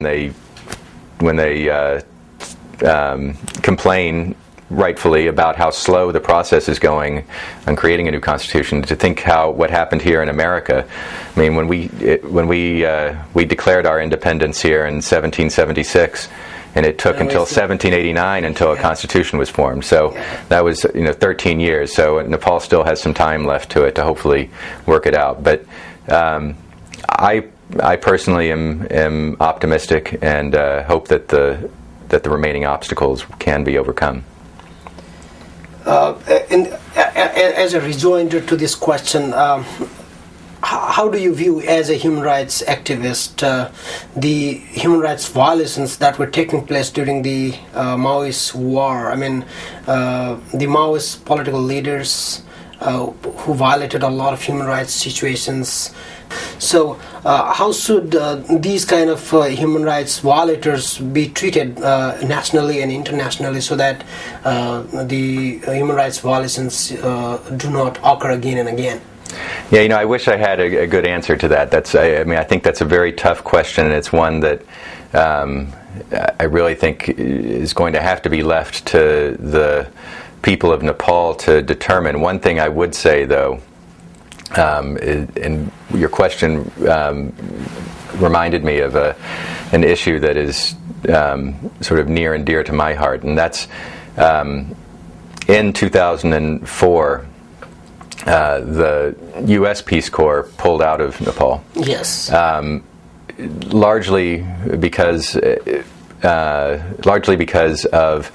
when they complain rightfully about how slow the process is going on creating a new constitution, to think what happened here in America. I mean, when we declared our independence here in 1776, and it took until 1789 until a constitution was formed. So that was 13 years. So Nepal still has some time left to it to hopefully work it out. But I personally am optimistic and hope that the remaining obstacles can be overcome. And as a rejoinder to this question, how do you view, as a human rights activist, the human rights violations that were taking place during the Maoist war? I mean, the Maoist political leaders who violated a lot of human rights situations. So how should these kind of human rights violators be treated nationally and internationally, so that the human rights violations do not occur again and again? Yeah, I wish I had a good answer to that. I think that's a very tough question, and it's one that I really think is going to have to be left to the people of Nepal to determine. One thing I would say, though, and your question reminded me of an issue that is sort of near and dear to my heart, and that's in 2004. The U.S. Peace Corps pulled out of Nepal. Yes. Largely because of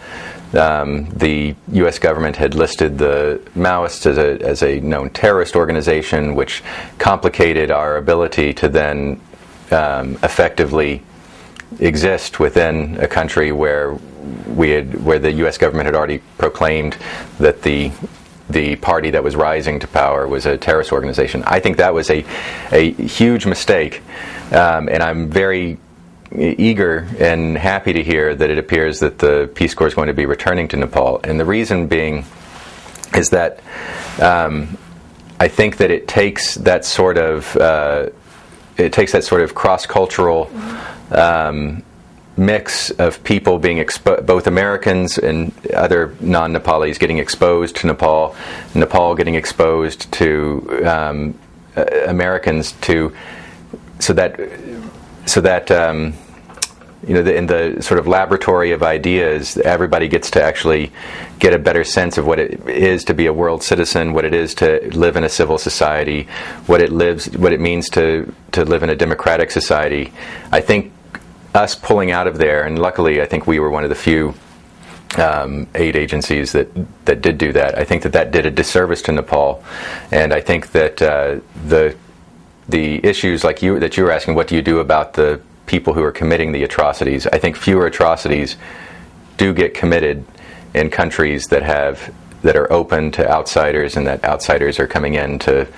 the U.S. government had listed the Maoists as a known terrorist organization, which complicated our ability to then effectively exist within a country where the U.S. government had already proclaimed that the party that was rising to power was a terrorist organization. I think that was a huge mistake, and I'm very eager and happy to hear that it appears that the Peace Corps is going to be returning to Nepal. And the reason being is that I think that it takes that sort of cross-cultural mix of people being both Americans and other non-Nepalis getting exposed to Nepal, Nepal getting exposed to Americans, so that in the sort of laboratory of ideas, everybody gets to actually get a better sense of what it is to be a world citizen, what it is to live in a civil society, what it means to live in a democratic society. I think us pulling out of there, and luckily I think we were one of the few aid agencies that did do that. I think that did a disservice to Nepal, and I think that the issues that you were asking, what do you do about the people who are committing the atrocities? I think fewer atrocities do get committed in countries that are open to outsiders, and that outsiders are coming in to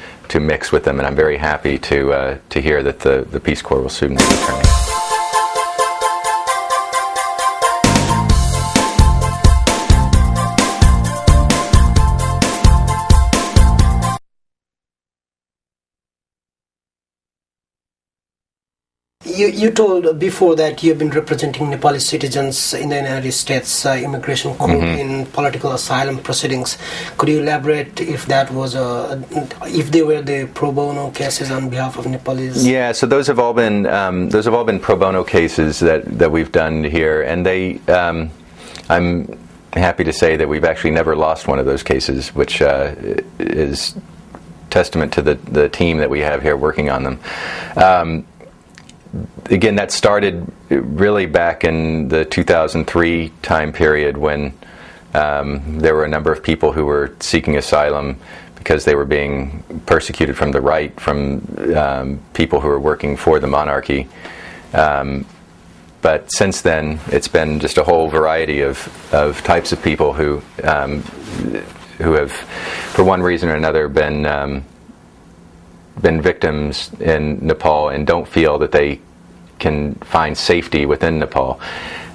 mix with them. And I'm very happy to hear that the Peace Corps will soon be returning. You told before that you have been representing Nepali citizens in the United States Immigration Court in political asylum proceedings. Could you elaborate if that was if they were the pro bono cases on behalf of Nepalese? Yeah, so those have all been pro bono cases that we've done here, and I'm happy to say that we've actually never lost one of those cases, which is testament to the team that we have here working on them. Again, that started really back in the 2003 time period, when there were a number of people who were seeking asylum because they were being persecuted from the right, from people who were working for the monarchy. But since then, it's been just a whole variety of types of people who have, for one reason or another, been victims in Nepal and don't feel that they can find safety within Nepal.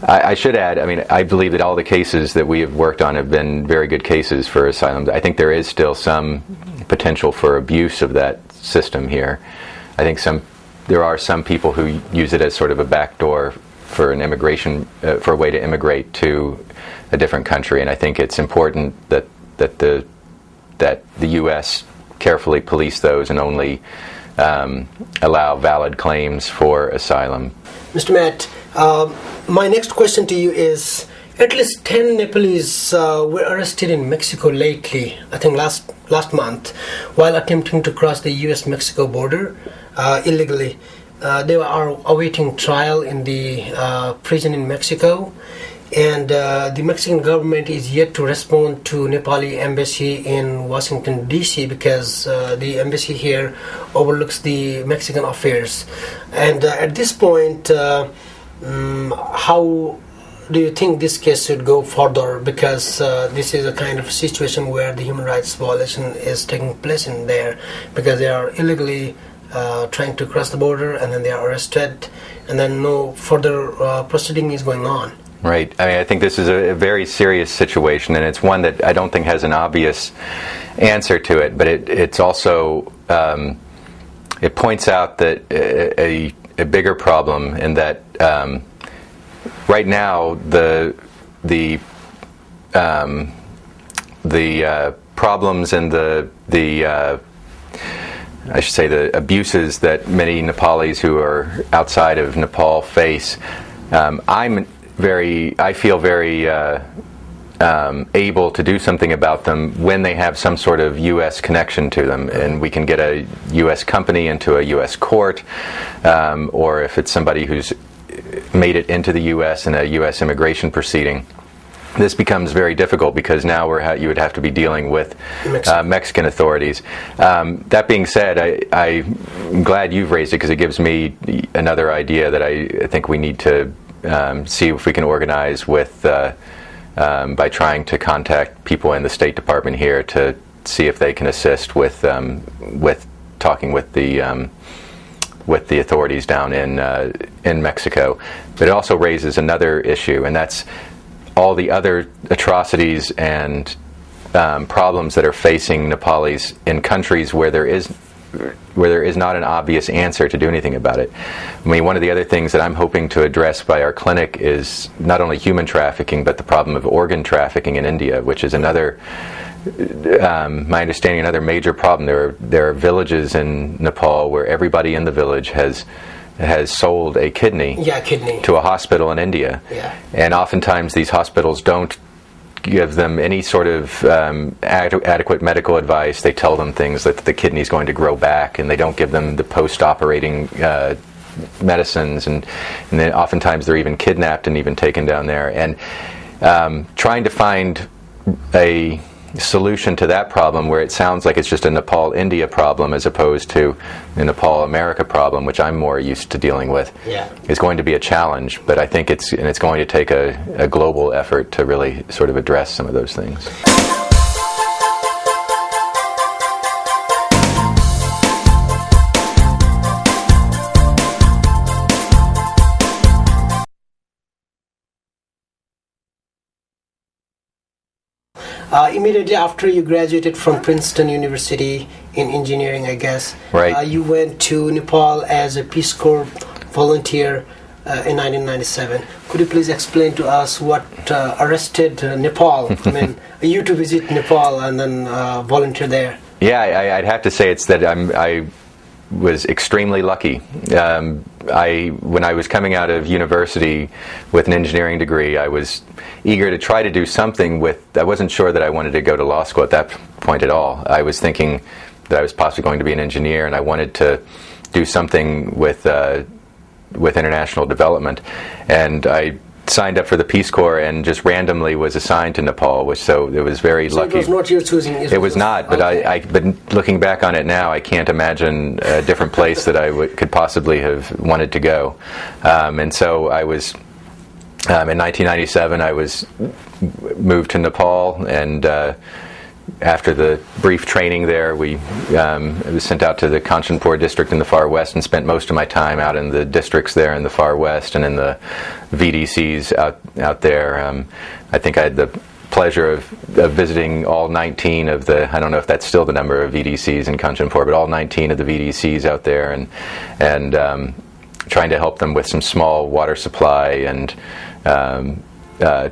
I should add, I believe that all the cases that we have worked on have been very good cases for asylum. I think there is still some potential for abuse of that system here. I think there are some people who use it as sort of a backdoor for an immigration, for a way to immigrate to a different country. And I think it's important that the U.S. carefully police those and only allow valid claims for asylum. Mr. Matt, my next question to you is, at least 10 Nepalese were arrested in Mexico lately, I think last month, while attempting to cross the U.S.-Mexico border illegally. They are awaiting trial in the prison in Mexico, and the Mexican government is yet to respond to Nepali embassy in Washington, D.C., because the embassy here overlooks the Mexican affairs. And at this point, how do you think this case should go further? Because this is a kind of situation where the human rights violation is taking place in there, because they are illegally trying to cross the border, and then they are arrested, and then no further proceeding is going on. Right. I mean, I think this is a very serious situation, and it's one that I don't think has an obvious answer to it, but it's also, it points out that a bigger problem in that right now the problems and the I should say the abuses that many Nepalis who are outside of Nepal face, I feel very able to do something about them when they have some sort of U.S. connection to them, and we can get a U.S. company into a U.S. court, or if it's somebody who's made it into the U.S. in a U.S. immigration proceeding. This becomes very difficult because now you would have to be dealing with Mexican authorities. That being said, I'm glad you've raised it, because it gives me another idea that I think we need to see if we can organize with by trying to contact people in the State Department here to see if they can assist with talking with the authorities down in Mexico. But it also raises another issue, and that's all the other atrocities and problems that are facing Nepalis in countries where there is not an obvious answer to do anything about it. I mean, one of the other things that I'm hoping to address by our clinic is not only human trafficking, but the problem of organ trafficking in India, which is another, my understanding, another major problem. There are villages in Nepal where everybody in the village has sold a kidney to a hospital in India. Yeah. And oftentimes these hospitals don't give them any sort of adequate medical advice. They tell them things that the kidney is going to grow back, and they don't give them the post-operating medicines, and then oftentimes they're even kidnapped and even taken down there. And trying to find a solution to that problem, where it sounds like it's just a Nepal-India problem as opposed to a Nepal-America problem, which I'm more used to dealing with, is going to be a challenge. But I think it's going to take a global effort to really sort of address some of those things. Immediately after you graduated from Princeton University in engineering, I guess, right. You went to Nepal as a Peace Corps volunteer in 1997. Could you please explain to us what arrested Nepal? I mean, you to visit Nepal and then volunteer there. Yeah, I'd have to say it's that I was extremely lucky. When I was coming out of university with an engineering degree, I was eager to try to do something I wasn't sure that I wanted to go to law school at that point at all. I was thinking that I was possibly going to be an engineer, and I wanted to do something with international development. And I signed up for the Peace Corps and just randomly was assigned to Nepal, so it was very lucky. So it was not your choosing? It was not, but okay. But looking back on it now, I can't imagine a different place that I could possibly have wanted to go. And so I was, in 1997, I was moved to Nepal, and after the brief training there, I was sent out to the Kanchanpur district in the far west and spent most of my time out in the districts there in the far west and in the VDCs out there. I think I had the pleasure of visiting all 19 of the, I don't know if that's still the number of VDCs in Kanchanpur, but all 19 of the VDCs out there, and trying to help them with some small water supply and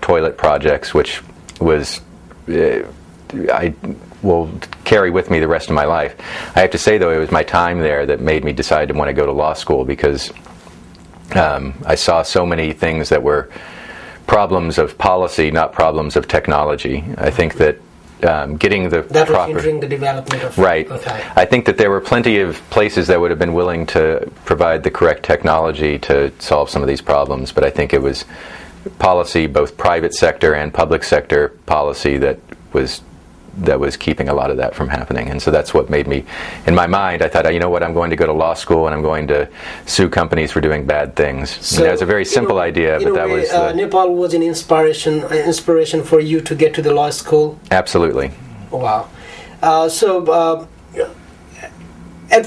toilet projects, which was I will carry with me the rest of my life. I have to say, though, it was my time there that made me decide to want to go to law school, because I saw so many things that were problems of policy, not problems of technology. I think that getting the that proper... was hindering the development of... Right. Okay. I think that there were plenty of places that would have been willing to provide the correct technology to solve some of these problems, but I think it was policy, both private sector and public sector policy, that was keeping a lot of that from happening. And so that's what made me, in my mind, I thought, you know what, I'm going to go to law school and I'm going to sue companies for doing bad things. So, that was a very simple idea, but that was... Nepal was an inspiration for you to get to the law school? Absolutely. Wow. At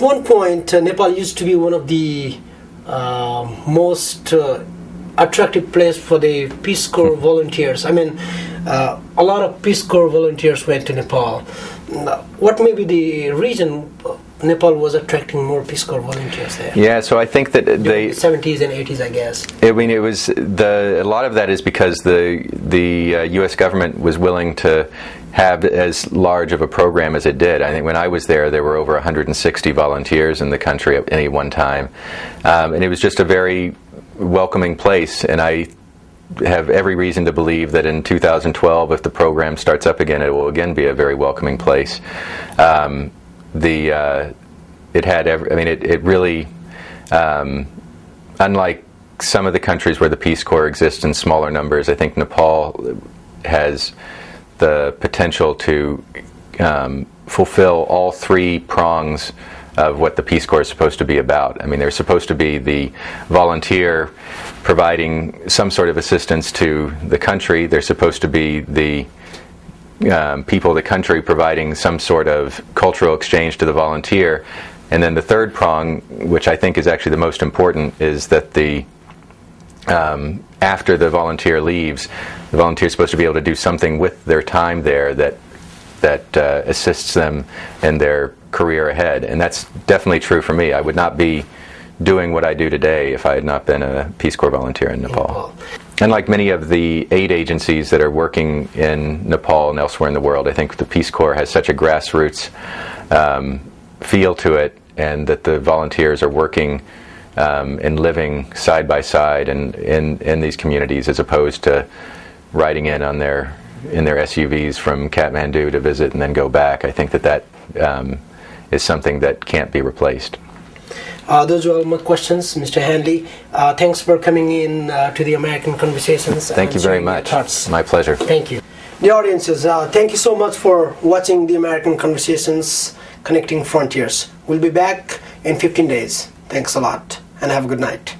one point, Nepal used to be one of the most attractive place for the Peace Corps volunteers. I mean, a lot of Peace Corps volunteers went to Nepal. What may be the reason Nepal was attracting more Peace Corps volunteers there? Yeah, so I think that during the 70s and 80s, I guess. I mean, it was a lot of that is because the U.S. government was willing to have as large of a program as it did. I think when I was there were over 160 volunteers in the country at any one time, and it was just a very welcoming place. And I have every reason to believe that in 2012, if the program starts up again, it will again be a very welcoming place. It really, unlike some of the countries where the Peace Corps exists in smaller numbers, I think Nepal has the potential to fulfill all three prongs of what the Peace Corps is supposed to be about. I mean, they're supposed to be the volunteer providing some sort of assistance to the country. They're supposed to be the people of the country providing some sort of cultural exchange to the volunteer. And then the third prong, which I think is actually the most important, is that after the volunteer leaves, the volunteer is supposed to be able to do something with their time there that assists them in their career ahead. And that's definitely true for me. I would not be doing what I do today if I had not been a Peace Corps volunteer in Nepal. And like many of the aid agencies that are working in Nepal and elsewhere in the world, I think the Peace Corps has such a grassroots feel to it, and that the volunteers are working and living side by side and in these communities, as opposed to riding in their SUVs from Kathmandu to visit and then go back. I think that is something that can't be replaced. Those are all my questions, Mr. Handley. Thanks for coming in to the American Conversations. Thank you very much. My pleasure. Thank you. The audiences, thank you so much for watching the American Conversations, Connecting Frontiers. We'll be back in 15 days. Thanks a lot, and have a good night.